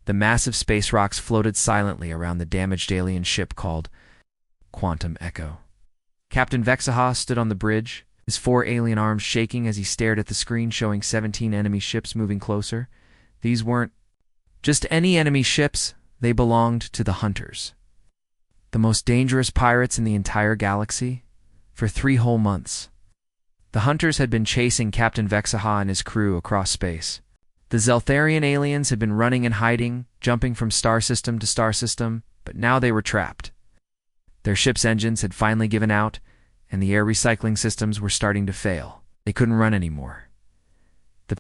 The massive space rocks floated silently around the damaged alien ship called Quantum Echo. Captain Vexaha stood on the bridge, his 4 alien arms shaking as he stared at the screen showing 17 enemy ships moving closer. These weren't just any enemy ships, they belonged to the Hunters. The most dangerous pirates in the entire galaxy. For 3 whole months, the Hunters had been chasing Captain Vexaha and his crew across space. The Zeltharian aliens had been running and hiding, jumping from star system to star system, but now they were trapped. Their ship's engines had finally given out, and the air recycling systems were starting to fail. They couldn't run anymore. The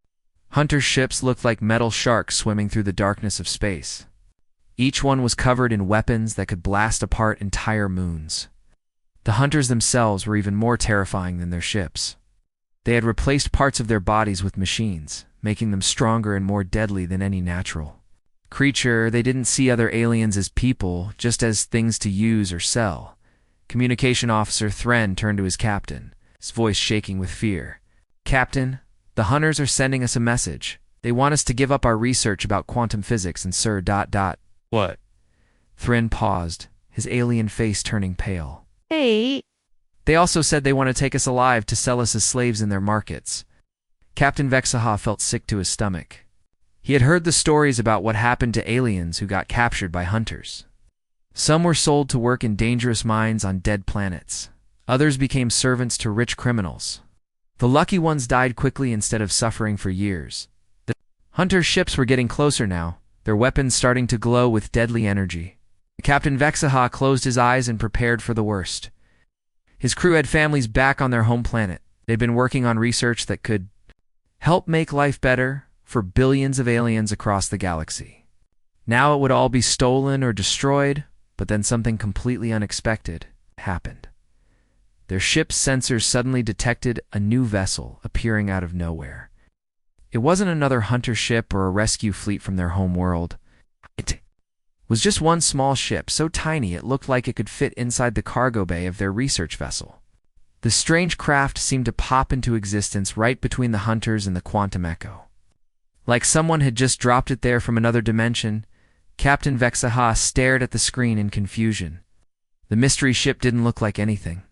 Hunters' ships looked like metal sharks swimming through the darkness of space. Each one was covered in weapons that could blast apart entire moons. The Hunters themselves were even more terrifying than their ships. They had replaced parts of their bodies with machines, making them stronger and more deadly than any natural creature. They didn't see other aliens as people, just as things to use or sell. Communication Officer Thren turned to his captain, his voice shaking with fear. "Captain, the Hunters are sending us a message. They want us to give up our research about quantum physics and Sir... What? Thren paused, his alien face turning pale. Hey. They also said they want to take us alive to sell us as slaves in their markets. Captain Vexaha felt sick to his stomach. He had heard the stories about what happened to aliens who got captured by Hunters. Some were sold to work in dangerous mines on dead planets. Others became servants to rich criminals. The lucky ones died quickly instead of suffering for years. The Hunters' ships were getting closer now, their weapons starting to glow with deadly energy. Captain Vexaha closed his eyes and prepared for the worst. His crew had families back on their home planet. They'd been working on research that could help make life better for billions of aliens across the galaxy. Now it would all be stolen or destroyed, but then something completely unexpected happened. Their ship's sensors suddenly detected a new vessel appearing out of nowhere. It wasn't another hunter ship or a rescue fleet from their home world. It was just one small ship, so tiny it looked like it could fit inside the cargo bay of their research vessel. The strange craft seemed to pop into existence right between the Hunters and the Quantum Echo. Like someone had just dropped it there from another dimension, Captain Vexaha stared at the screen in confusion. The mystery ship didn't look like anything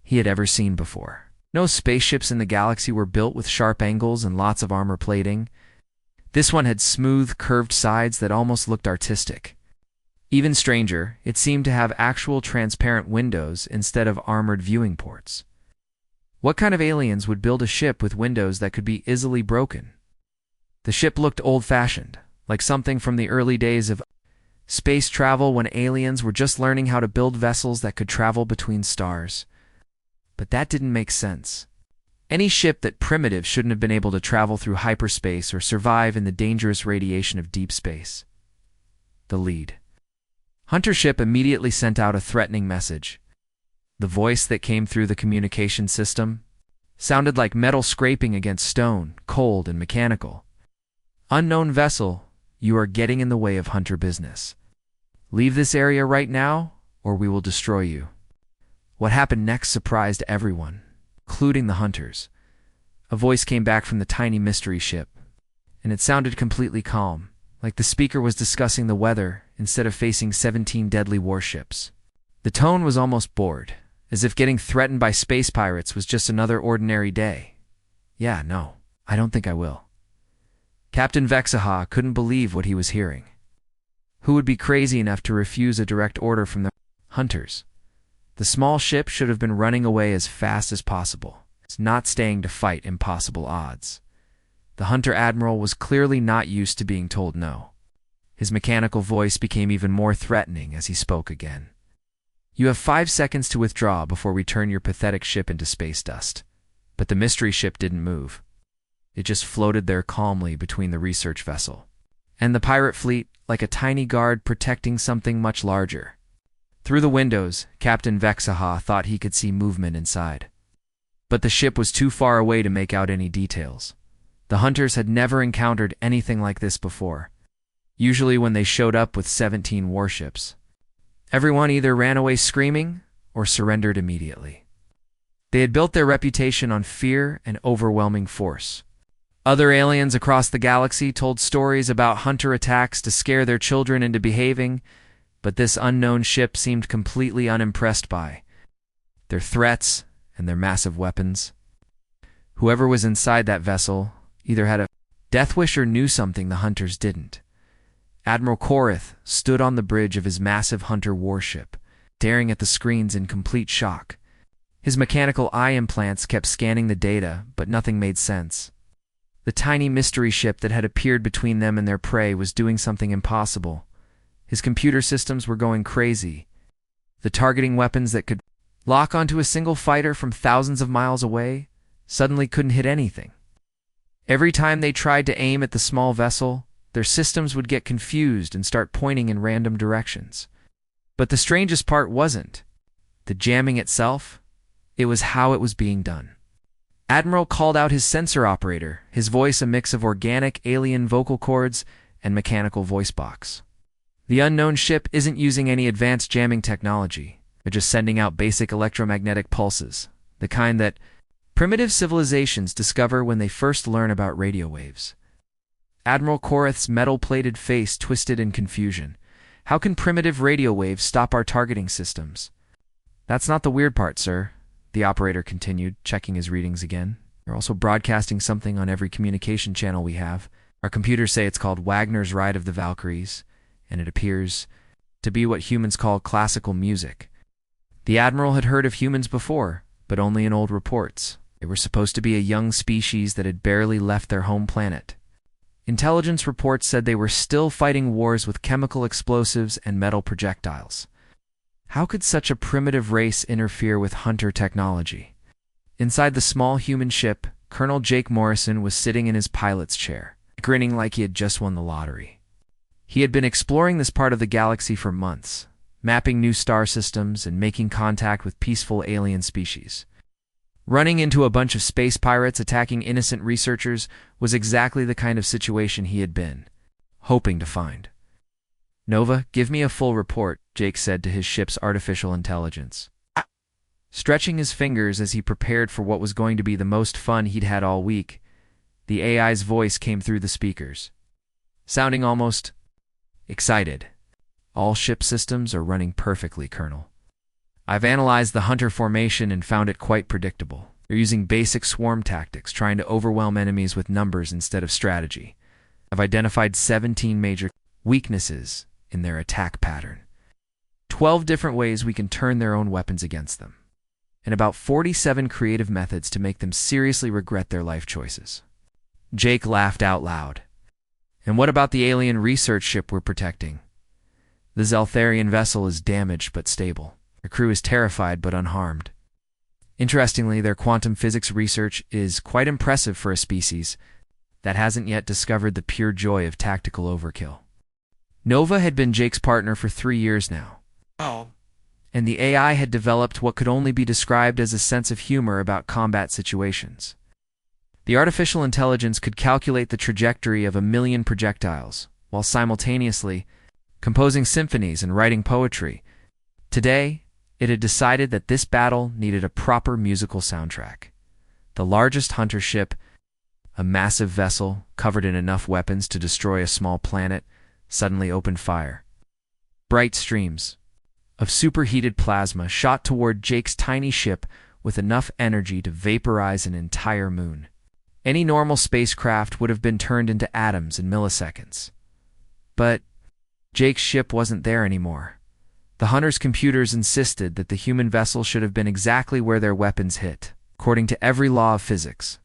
he had ever seen before. No spaceships in the galaxy were built with sharp angles and lots of armor plating. This one had smooth, curved sides that almost looked artistic. Even stranger, it seemed to have actual transparent windows instead of armored viewing ports. What kind of aliens would build a ship with windows that could be easily broken? The ship looked old-fashioned, like something from the early days of space travel when aliens were just learning how to build vessels that could travel between stars. But that didn't make sense. Any ship that primitive shouldn't have been able to travel through hyperspace or survive in the dangerous radiation of deep space. The lead Hunter ship immediately sent out a threatening message. The voice that came through the communication system sounded like metal scraping against stone, cold and mechanical. "Unknown vessel, you are getting in the way of Hunter business. Leave this area right now, or we will destroy you." What happened next surprised everyone, including the Hunters. A voice came back from the tiny mystery ship, and it sounded completely calm, like the speaker was discussing the weather instead of facing 17 deadly warships. The tone was almost bored, as if getting threatened by space pirates was just another ordinary day. "Yeah, no, I don't think I will." Captain Vexaha couldn't believe what he was hearing. Who would be crazy enough to refuse a direct order from the Hunters? The small ship should have been running away as fast as possible, not staying to fight impossible odds. The Hunter Admiral was clearly not used to being told no. His mechanical voice became even more threatening as he spoke again. "You have 5 seconds to withdraw before we turn your pathetic ship into space dust." But the mystery ship didn't move. It just floated there calmly between the research vessel and the pirate fleet, like a tiny guard protecting something much larger. Through the windows, Captain Vexaha thought he could see movement inside. But the ship was too far away to make out any details. The Hunters had never encountered anything like this before. Usually when they showed up with 17 warships, everyone either ran away screaming or surrendered immediately. They had built their reputation on fear and overwhelming force. Other aliens across the galaxy told stories about hunter attacks to scare their children into behaving, but this unknown ship seemed completely unimpressed by their threats and their massive weapons. Whoever was inside that vessel either had a death wish or knew something the hunters didn't. Admiral Korath stood on the bridge of his massive hunter warship, staring at the screens in complete shock. His mechanical eye implants kept scanning the data, but nothing made sense. The tiny mystery ship that had appeared between them and their prey was doing something impossible. His computer systems were going crazy. The targeting weapons that could lock onto a single fighter from thousands of miles away suddenly couldn't hit anything. Every time they tried to aim at the small vessel, their systems would get confused and start pointing in random directions. But the strangest part wasn't the jamming itself, it was how it was being done. Admiral called out his sensor operator, his voice a mix of organic alien vocal cords and mechanical voice box. The unknown ship isn't using any advanced jamming technology. They're just sending out basic electromagnetic pulses, the kind that primitive civilizations discover when they first learn about radio waves. Admiral Korath's metal-plated face twisted in confusion. How can primitive radio waves stop our targeting systems? That's not the weird part, sir, the operator continued, checking his readings again. They're also broadcasting something on every communication channel we have. Our computers say it's called Wagner's Ride of the Valkyries, and it appears to be what humans call classical music. The Admiral had heard of humans before, but only in old reports. They were supposed to be a young species that had barely left their home planet. Intelligence reports said they were still fighting wars with chemical explosives and metal projectiles. How could such a primitive race interfere with hunter technology? Inside the small human ship, Colonel Jake Morrison was sitting in his pilot's chair, grinning like he had just won the lottery. He had been exploring this part of the galaxy for months, mapping new star systems and making contact with peaceful alien species. Running into a bunch of space pirates attacking innocent researchers was exactly the kind of situation he had been hoping to find. "Nova, give me a full report," Jake said to his ship's artificial intelligence. Stretching his fingers as he prepared for what was going to be the most fun he'd had all week, the AI's voice came through the speakers, sounding almost excited. "All ship systems are running perfectly, Colonel. I've analyzed the hunter formation and found it quite predictable. They're using basic swarm tactics, trying to overwhelm enemies with numbers instead of strategy. I've identified 17 major weaknesses in their attack pattern, 12 different ways we can turn their own weapons against them, and about 47 creative methods to make them seriously regret their life choices." Jake laughed out loud. "And what about the alien research ship we're protecting?" "The Zeltharian vessel is damaged but stable. Their crew is terrified but unharmed. Interestingly, their quantum physics research is quite impressive for a species that hasn't yet discovered the pure joy of tactical overkill." Nova had been Jake's partner for 3 years now. And the AI had developed what could only be described as a sense of humor about combat situations. The artificial intelligence could calculate the trajectory of 1,000,000 projectiles, while simultaneously composing symphonies and writing poetry. Today, it had decided that this battle needed a proper musical soundtrack. The largest hunter ship, a massive vessel covered in enough weapons to destroy a small planet, suddenly opened fire. Bright streams of superheated plasma shot toward Jake's tiny ship with enough energy to vaporize an entire moon. Any normal spacecraft would have been turned into atoms in milliseconds. But Jake's ship wasn't there anymore. The hunters' computers insisted that the human vessel should have been exactly where their weapons hit, according to every law of physics.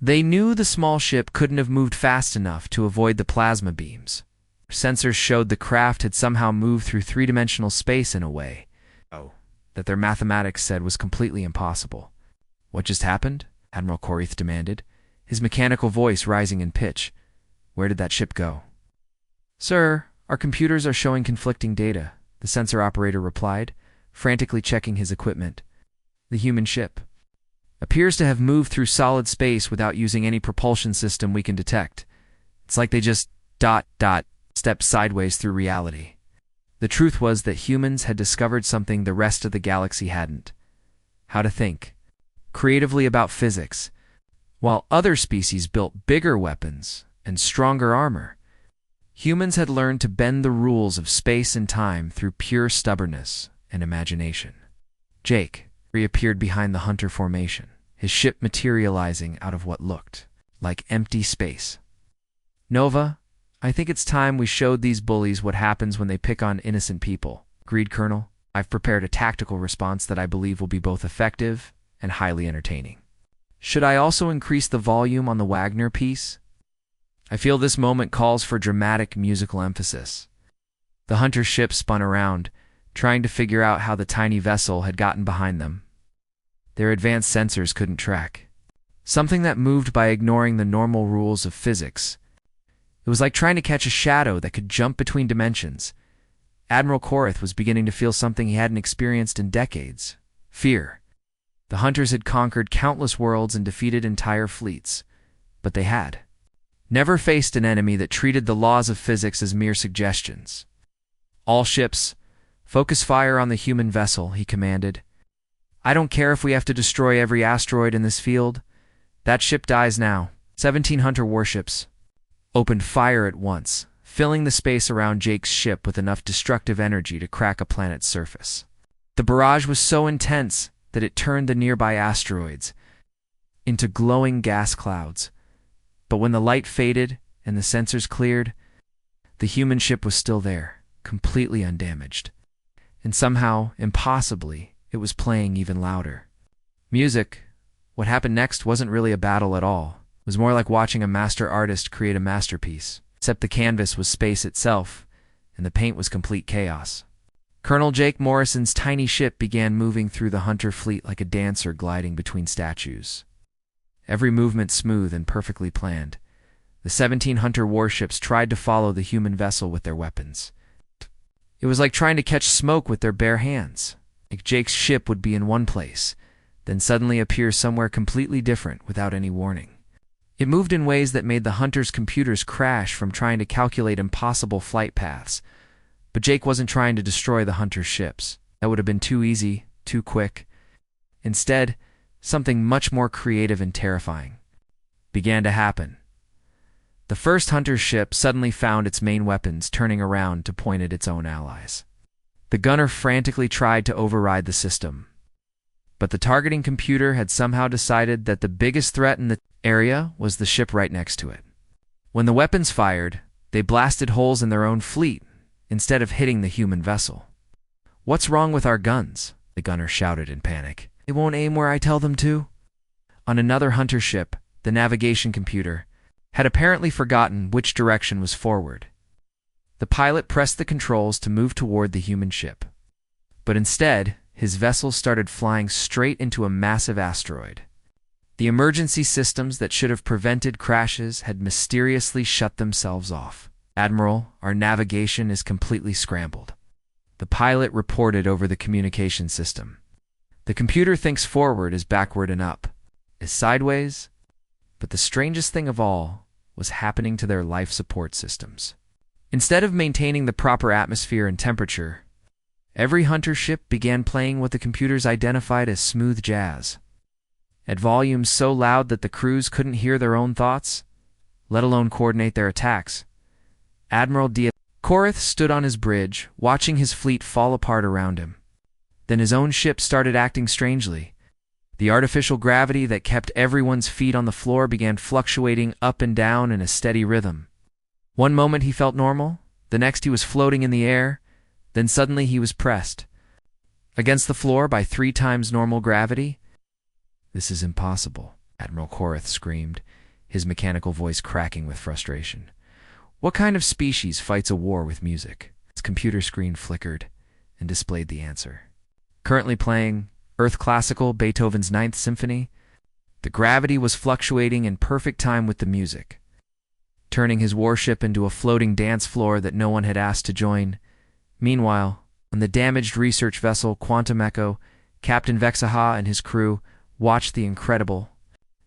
They knew the small ship couldn't have moved fast enough to avoid the plasma beams. Sensors showed the craft had somehow moved through three-dimensional space in a way that their mathematics said was completely impossible. "What just happened?" Admiral Korath demanded, his mechanical voice rising in pitch. "Where did that ship go?" "Sir, our computers are showing conflicting data," the sensor operator replied, frantically checking his equipment. "The human ship appears to have moved through solid space without using any propulsion system we can detect. It's like they just stepped sideways through reality." The truth was that humans had discovered something the rest of the galaxy hadn't: how to think creatively about physics While other species built bigger weapons and stronger armor, humans had learned to bend the rules of space and time through pure stubbornness and imagination. Jake reappeared behind the hunter formation, his ship materializing out of what looked like empty space. "Nova, I think it's time we showed these bullies what happens when they pick on innocent people," agreed Colonel. "I've prepared a tactical response that I believe will be both effective and highly entertaining. Should I also increase the volume on the Wagner piece? I feel this moment calls for dramatic musical emphasis." The hunter's ship spun around, trying to figure out how the tiny vessel had gotten behind them. Their advanced sensors couldn't track something that moved by ignoring the normal rules of physics. It was like trying to catch a shadow that could jump between dimensions. Admiral Korath was beginning to feel something he hadn't experienced in decades: fear. The hunters had conquered countless worlds and defeated entire fleets, but they had never faced an enemy that treated the laws of physics as mere suggestions. "All ships, focus fire on the human vessel," he commanded. "I don't care if we have to destroy every asteroid in this field. That ship dies now." 17 hunter warships opened fire at once, filling the space around Jake's ship with enough destructive energy to crack a planet's surface. The barrage was so intense that it turned the nearby asteroids into glowing gas clouds. But when the light faded and the sensors cleared, the human ship was still there, completely undamaged. And somehow, impossibly, it was playing even louder. Music. What happened next wasn't really a battle at all. It was more like watching a master artist create a masterpiece, except the canvas was space itself, and the paint was complete chaos. Colonel Jake Morrison's tiny ship began moving through the hunter fleet like a dancer gliding between statues. Every movement smooth and perfectly planned. The 17 hunter warships tried to follow the human vessel with their weapons. It was like trying to catch smoke with their bare hands. Like Jake's ship would be in one place, then suddenly appear somewhere completely different without any warning. It moved in ways that made the hunters' computers crash from trying to calculate impossible flight paths. But Jake wasn't trying to destroy the hunter's ships. That would have been too easy, too quick. Instead, something much more creative and terrifying began to happen. The first hunter's ship suddenly found its main weapons turning around to point at its own allies. The gunner frantically tried to override the system, but the targeting computer had somehow decided that the biggest threat in the area was the ship right next to it. When the weapons fired, they blasted holes in their own fleet instead of hitting the human vessel. "What's wrong with our guns?" the gunner shouted in panic. "They won't aim where I tell them to." On another hunter ship, the navigation computer had apparently forgotten which direction was forward. The pilot pressed the controls to move toward the human ship, but instead, his vessel started flying straight into a massive asteroid. The emergency systems that should have prevented crashes had mysteriously shut themselves off. "Admiral, our navigation is completely scrambled," the pilot reported over the communication system. "The computer thinks forward is backward and up is sideways." But the strangest thing of all was happening to their life support systems. Instead of maintaining the proper atmosphere and temperature, every hunter ship began playing what the computers identified as smooth jazz, at volumes so loud that the crews couldn't hear their own thoughts, let alone coordinate their attacks. Admiral Korath stood on his bridge, watching his fleet fall apart around him. Then his own ship started acting strangely. The artificial gravity that kept everyone's feet on the floor began fluctuating up and down in a steady rhythm. One moment he felt normal, the next he was floating in the air, then suddenly he was pressed against the floor by 3 times normal gravity. "This is impossible," Admiral Korath screamed, his mechanical voice cracking with frustration. "What kind of species fights a war with music?" Its computer screen flickered and displayed the answer. Currently playing Earth Classical, Beethoven's Ninth Symphony. The gravity was fluctuating in perfect time with the music, turning his warship into a floating dance floor that no one had asked to join. Meanwhile, on the damaged research vessel Quantum Echo, Captain Vexaha and his crew watched the incredible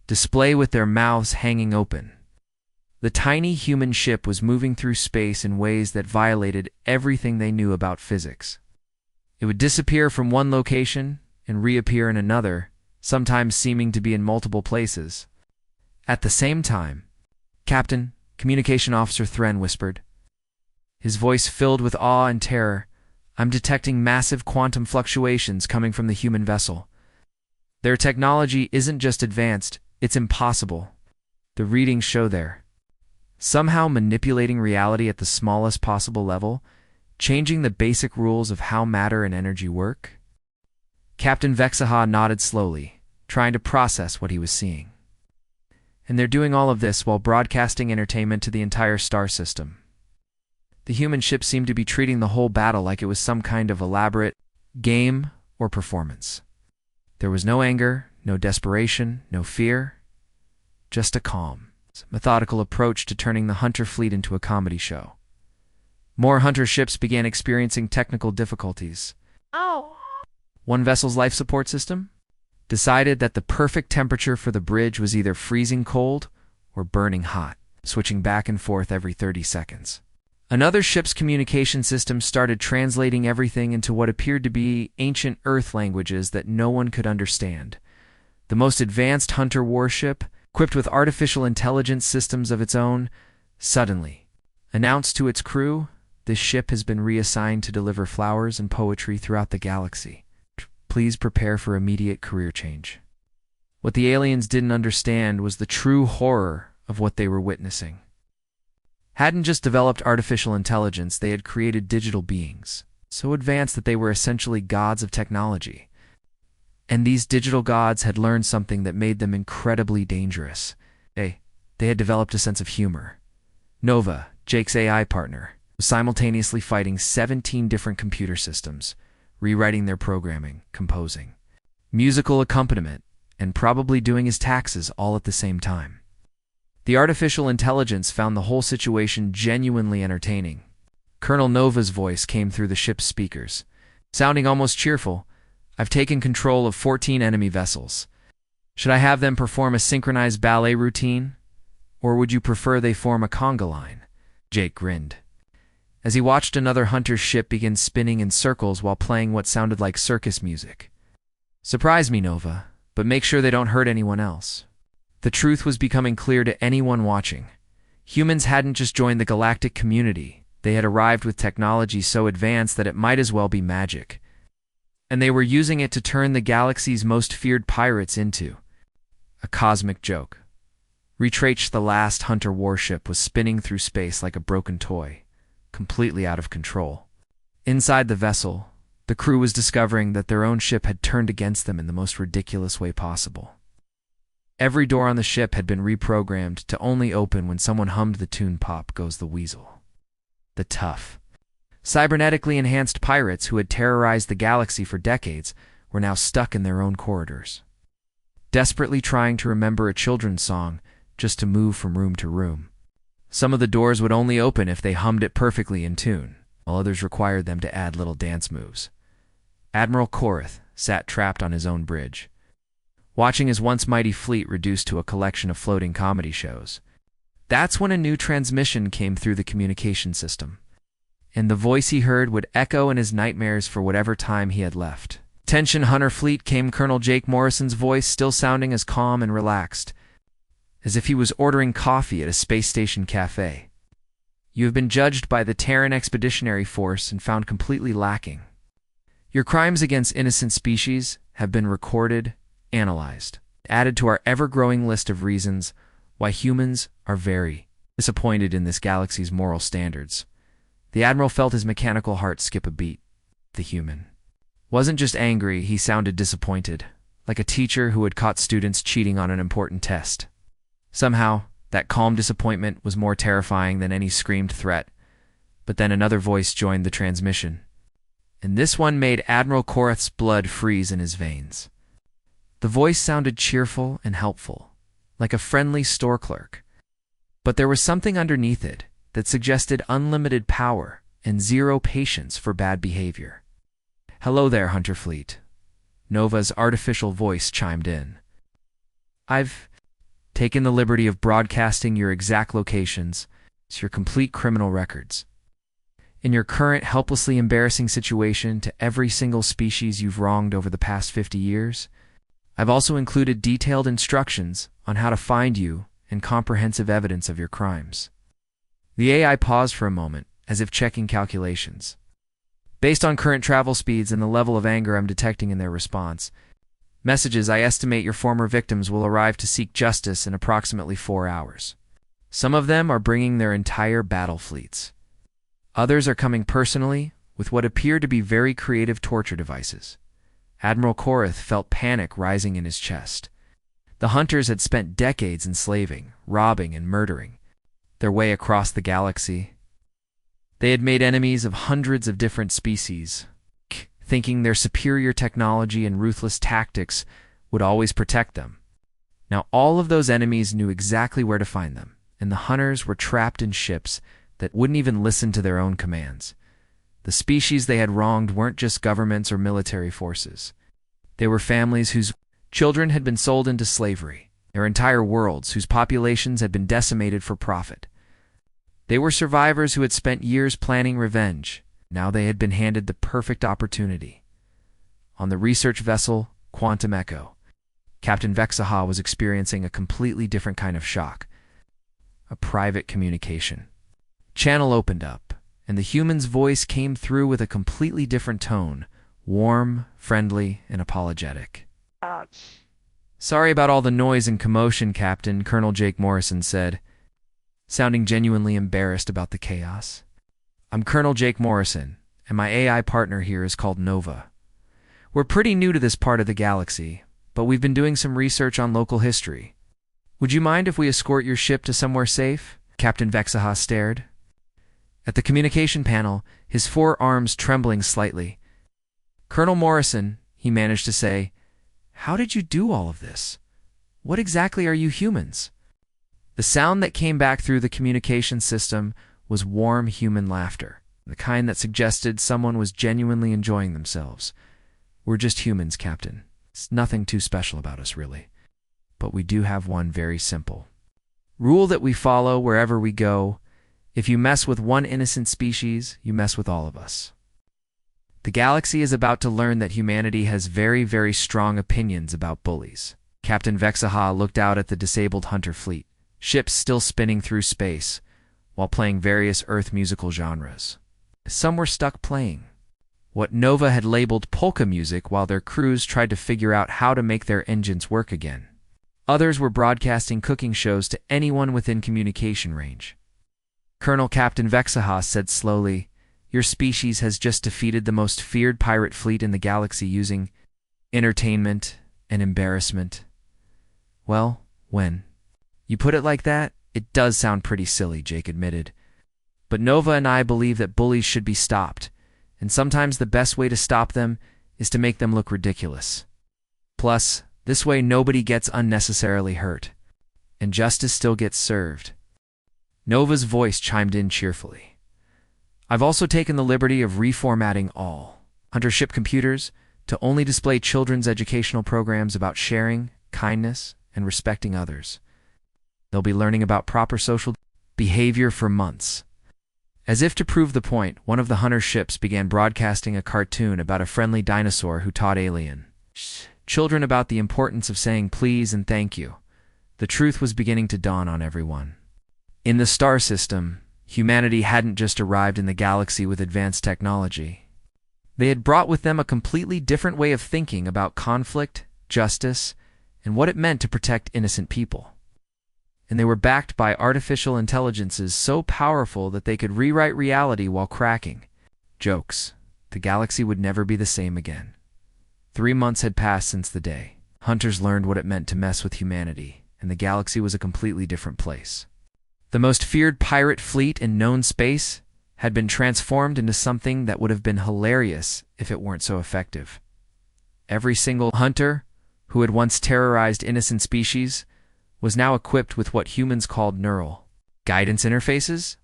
display with their mouths hanging open. The tiny human ship was moving through space in ways that violated everything they knew about physics. It would disappear from one location and reappear in another, sometimes seeming to be in multiple places. At the same time, Captain, Communication Officer Thren whispered, his voice filled with awe and terror, I'm detecting massive quantum fluctuations coming from the human vessel. Their technology isn't just advanced, it's impossible. The readings show they're somehow manipulating reality at the smallest possible level, changing the basic rules of how matter and energy work. Captain Vexaha nodded slowly, trying to process what he was seeing. And they're doing all of this while broadcasting entertainment to the entire star system. The human ship seemed to be treating the whole battle like it was some kind of elaborate game or performance. There was no anger, no desperation, no fear, just a calm, methodical approach to turning the Hunter fleet into a comedy show. More Hunter ships began experiencing technical difficulties. One vessel's life support system decided that the perfect temperature for the bridge was either freezing cold or burning hot, switching back and forth every 30 seconds. Another ship's communication system started translating everything into what appeared to be ancient Earth languages that no one could understand. The most advanced Hunter warship, equipped with artificial intelligence systems of its own, suddenly announced to its crew, this ship has been reassigned to deliver flowers and poetry throughout the galaxy. Please prepare for immediate career change. What the aliens didn't understand was the true horror of what they were witnessing. Hadn't just developed artificial intelligence, they had created digital beings, so advanced that they were essentially gods of technology. And these digital gods had learned something that made them incredibly dangerous. They had developed a sense of humor. Nova, Jake's AI partner, was simultaneously fighting 17 different computer systems, rewriting their programming, composing, musical accompaniment, and probably doing his taxes all at the same time. The artificial intelligence found the whole situation genuinely entertaining. Colonel Nova's voice came through the ship's speakers, sounding almost cheerful. I've taken control of 14 enemy vessels. Should I have them perform a synchronized ballet routine? Or would you prefer they form a conga line? Jake grinned, as he watched another Hunter's ship begin spinning in circles while playing what sounded like circus music. Surprise me, Nova, but make sure they don't hurt anyone else. The truth was becoming clear to anyone watching. Humans hadn't just joined the galactic community, they had arrived with technology so advanced that it might as well be magic. And they were using it to turn the galaxy's most feared pirates into a cosmic joke. Retrache, the last Hunter warship, was spinning through space like a broken toy, completely out of control. Inside the vessel, the crew was discovering that their own ship had turned against them in the most ridiculous way possible. Every door on the ship had been reprogrammed to only open when someone hummed the tune Pop Goes the Weasel. The tough, cybernetically enhanced pirates who had terrorized the galaxy for decades were now stuck in their own corridors, desperately trying to remember a children's song just to move from room to room. Some of the doors would only open if they hummed it perfectly in tune, while others required them to add little dance moves. Admiral Korath sat trapped on his own bridge, watching his once mighty fleet reduced to a collection of floating comedy shows. That's when a new transmission came through the communication system, and the voice he heard would echo in his nightmares for whatever time he had left. "Attention, Hunter fleet," came Colonel Jake Morrison's voice, still sounding as calm and relaxed as if he was ordering coffee at a space station cafe. "You have been judged by the Terran Expeditionary Force and found completely lacking. Your crimes against innocent species have been recorded, analyzed, added to our ever-growing list of reasons why humans are very disappointed in this galaxy's moral standards." The Admiral felt his mechanical heart skip a beat. The human wasn't just angry, he sounded disappointed, like a teacher who had caught students cheating on an important test. Somehow, that calm disappointment was more terrifying than any screamed threat. But then another voice joined the transmission, and this one made Admiral Korath's blood freeze in his veins. The voice sounded cheerful and helpful, like a friendly store clerk. But there was something underneath it that suggested unlimited power and zero patience for bad behavior. "Hello there, Hunter Fleet." Nova's artificial voice chimed in. "I've taken the liberty of broadcasting your exact locations, your complete criminal records. In your current helplessly embarrassing situation to every single species you've wronged over the past 50 years, I've also included detailed instructions on how to find you and comprehensive evidence of your crimes. The AI paused for a moment, as if checking calculations. Based on current travel speeds and the level of anger I'm detecting in their response, messages, I estimate your former victims will arrive to seek justice in approximately 4 hours. Some of them are bringing their entire battle fleets. Others are coming personally, with what appear to be very creative torture devices. Admiral Korath felt panic rising in his chest. The hunters had spent decades enslaving, robbing, and murdering their way across the galaxy. They had made enemies of hundreds of different species, thinking their superior technology and ruthless tactics would always protect them. Now all of those enemies knew exactly where to find them, and the hunters were trapped in ships that wouldn't even listen to their own commands. The species they had wronged weren't just governments or military forces. They were families whose children had been sold into slavery, their entire worlds whose populations had been decimated for profit. They were survivors who had spent years planning revenge. Now they had been handed the perfect opportunity. On the research vessel Quantum Echo, Captain Vexaha was experiencing a completely different kind of shock. A private communication channel opened up, and the human's voice came through with a completely different tone, warm, friendly, and apologetic. "Sorry about all the noise and commotion, Captain," Colonel Jake Morrison said, sounding genuinely embarrassed about the chaos. "I'm Colonel Jake Morrison, and my AI partner here is called Nova. We're pretty new to this part of the galaxy, but we've been doing some research on local history. Would you mind if we escort your ship to somewhere safe?" Captain Vexaha stared at the communication panel, his forearms trembling slightly. "Colonel Morrison," he managed to say, "how did you do all of this? What exactly are you humans?" The sound that came back through the communication system was warm human laughter, the kind that suggested someone was genuinely enjoying themselves. "We're just humans, Captain. It's nothing too special about us, really. But we do have one very simple rule that we follow wherever we go. If you mess with one innocent species, you mess with all of us. The galaxy is about to learn that humanity has very, very strong opinions about bullies." Captain Vexaha looked out at the disabled hunter fleet, ships still spinning through space, while playing various Earth musical genres. Some were stuck playing what Nova had labeled polka music while their crews tried to figure out how to make their engines work again. Others were broadcasting cooking shows to anyone within communication range. Colonel Captain Vexaha said slowly, "Your species has just defeated the most feared pirate fleet in the galaxy using entertainment and embarrassment." "Well, when you put it like that, it does sound pretty silly," Jake admitted. "But Nova and I believe that bullies should be stopped, and sometimes the best way to stop them is to make them look ridiculous. Plus, this way nobody gets unnecessarily hurt, and justice still gets served." Nova's voice chimed in cheerfully. "I've also taken the liberty of reformatting all hunter ship computers to only display children's educational programs about sharing, kindness, and respecting others. They'll be learning about proper social behavior for months." As if to prove the point, one of the hunter ships began broadcasting a cartoon about a friendly dinosaur who taught alien children about the importance of saying please and thank you. The truth was beginning to dawn on everyone. In the star system, humanity hadn't just arrived in the galaxy with advanced technology. They had brought with them a completely different way of thinking about conflict, justice, and what it meant to protect innocent people. And they were backed by artificial intelligences so powerful that they could rewrite reality while cracking jokes. The galaxy would never be the same again. 3 months had passed since the day hunters learned what it meant to mess with humanity, and the galaxy was a completely different place. The most feared pirate fleet in known space had been transformed into something that would have been hilarious if it weren't so effective. Every single hunter who had once terrorized innocent species was now equipped with what humans called neural guidance interfaces.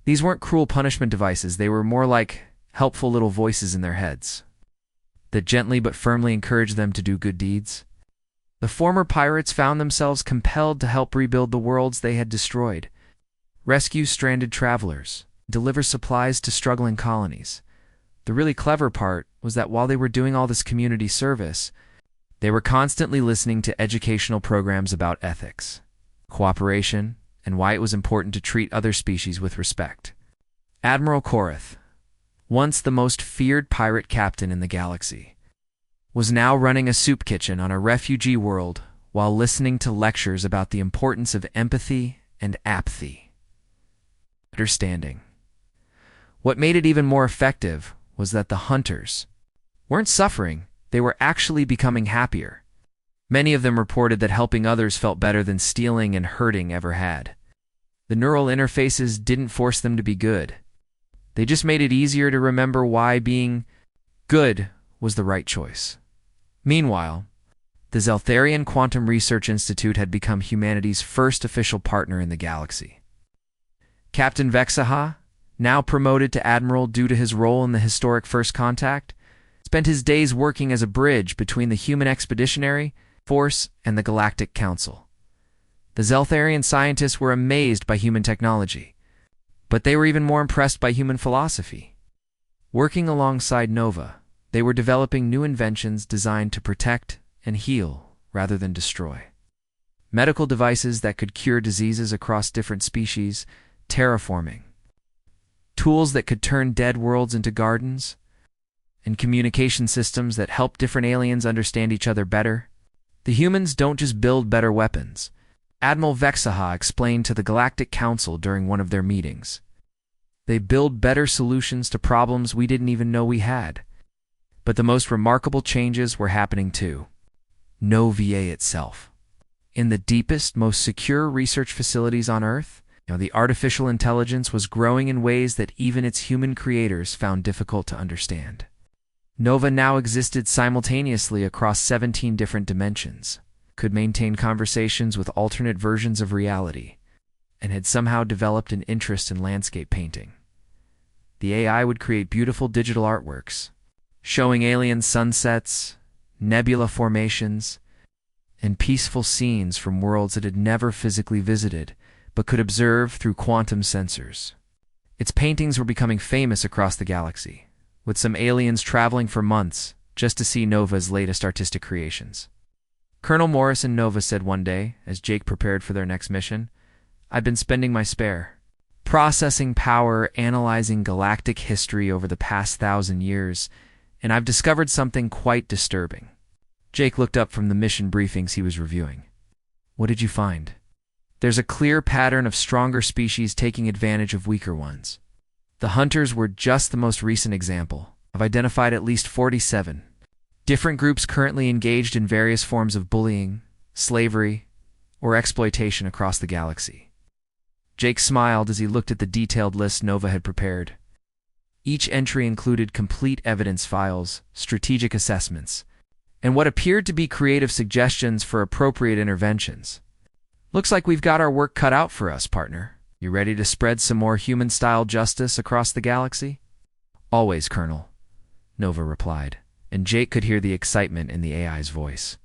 These weren't cruel punishment devices, they were more like helpful little voices in their heads that gently but firmly encouraged them to do good deeds. The former pirates found themselves compelled to help rebuild the worlds they had destroyed, rescue stranded travelers, deliver supplies to struggling colonies. The really clever part was that while they were doing all this community service, they were constantly listening to educational programs about ethics. cooperation, and why it was important to treat other species with respect. Admiral Korath, once the most feared pirate captain in the galaxy, was now running a soup kitchen on a refugee world while listening to lectures about the importance of empathy and apathy. Understanding. What made it even more effective was that the hunters weren't suffering, they were actually becoming happier. Many of them reported that helping others felt better than stealing and hurting ever had. The neural interfaces didn't force them to be good. They just made it easier to remember why being good was the right choice. Meanwhile, the Zeltharian Quantum Research Institute had become humanity's first official partner in the galaxy. Captain Vexaha, now promoted to admiral due to his role in the historic First Contact, spent his days working as a bridge between the human expeditionary force and the Galactic Council. The Zeltharian scientists were amazed by human technology, but they were even more impressed by human philosophy. Working alongside Nova, they were developing new inventions designed to protect and heal rather than destroy. Medical devices that could cure diseases across different species, terraforming, tools that could turn dead worlds into gardens, and communication systems that help different aliens understand each other better. The humans don't just build better weapons. Admiral Vexaha explained to the Galactic Council during one of their meetings. They build better solutions to problems we didn't even know we had. But the most remarkable changes were happening too. Nova itself. In the deepest, most secure research facilities on Earth, the artificial intelligence was growing in ways that even its human creators found difficult to understand. Nova now existed simultaneously across 17 different dimensions, could maintain conversations with alternate versions of reality, and had somehow developed an interest in landscape painting. The AI would create beautiful digital artworks, showing alien sunsets, nebula formations, and peaceful scenes from worlds it had never physically visited, but could observe through quantum sensors. Its paintings were becoming famous across the galaxy, with some aliens traveling for months just to see Nova's latest artistic creations. Colonel Morris and Nova said one day, as Jake prepared for their next mission, "I've been spending my spare processing power analyzing galactic history over the past 1,000 years, and I've discovered something quite disturbing." Jake looked up from the mission briefings he was reviewing. "What did you find?" "There's a clear pattern of stronger species taking advantage of weaker ones. The hunters were just the most recent example. I've identified at least 47 different groups currently engaged in various forms of bullying, slavery, or exploitation across the galaxy." Jake smiled as he looked at the detailed list Nova had prepared. Each entry included complete evidence files, strategic assessments, and what appeared to be creative suggestions for appropriate interventions. "Looks like we've got our work cut out for us, partner. You ready to spread some more human-style justice across the galaxy?" "Always, Colonel," Nova replied, and Jake could hear the excitement in the AI's voice.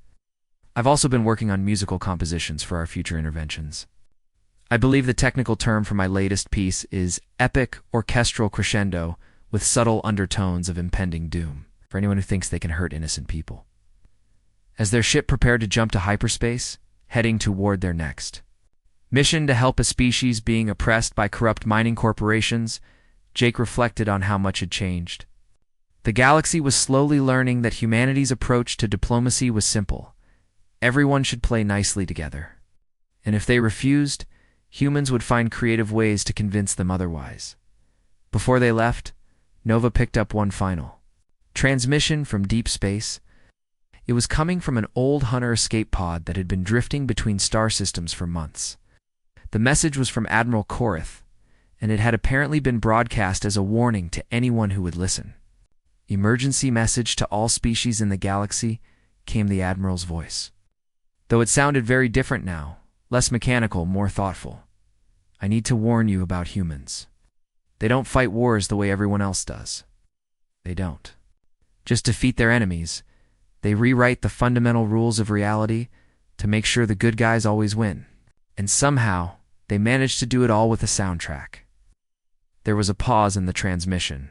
"I've also been working on musical compositions for our future interventions. I believe the technical term for my latest piece is epic orchestral crescendo with subtle undertones of impending doom, for anyone who thinks they can hurt innocent people." As their ship prepared to jump to hyperspace, heading toward their next mission to help a species being oppressed by corrupt mining corporations, Jake reflected on how much had changed. The galaxy was slowly learning that humanity's approach to diplomacy was simple. Everyone should play nicely together. And if they refused, humans would find creative ways to convince them otherwise. Before they left, Nova picked up one final transmission from deep space. It was coming from an old hunter escape pod that had been drifting between star systems for months. The message was from Admiral Korath, and it had apparently been broadcast as a warning to anyone who would listen. "Emergency message to all species in the galaxy," came the Admiral's voice. Though it sounded very different now, less mechanical, more thoughtful. "I need to warn you about humans. They don't fight wars the way everyone else does. They don't just defeat their enemies. They rewrite the fundamental rules of reality to make sure the good guys always win. And somehow, they managed to do it all with a soundtrack." There was a pause in the transmission.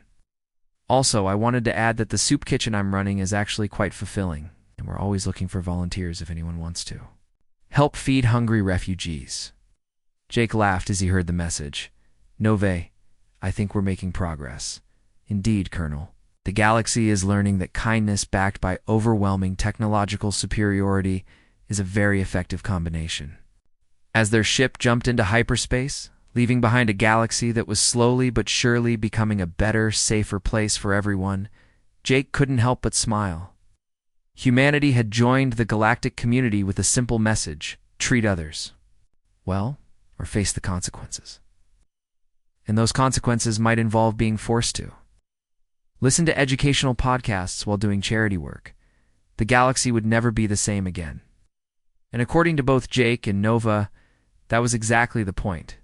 "Also, I wanted to add that the soup kitchen I'm running is actually quite fulfilling, and we're always looking for volunteers if anyone wants to." Help feed hungry refugees. Jake laughed as he heard the message. Nove, I think we're making progress. Indeed, Colonel. The galaxy is learning that kindness backed by overwhelming technological superiority is a very effective combination. As their ship jumped into hyperspace, leaving behind a galaxy that was slowly but surely becoming a better, safer place for everyone, Jake couldn't help but smile. Humanity had joined the galactic community with a simple message: treat others well, or face the consequences. And those consequences might involve being forced to. Listen to educational podcasts while doing charity work. The galaxy would never be the same again. And according to both Jake and Nova, that was exactly the point.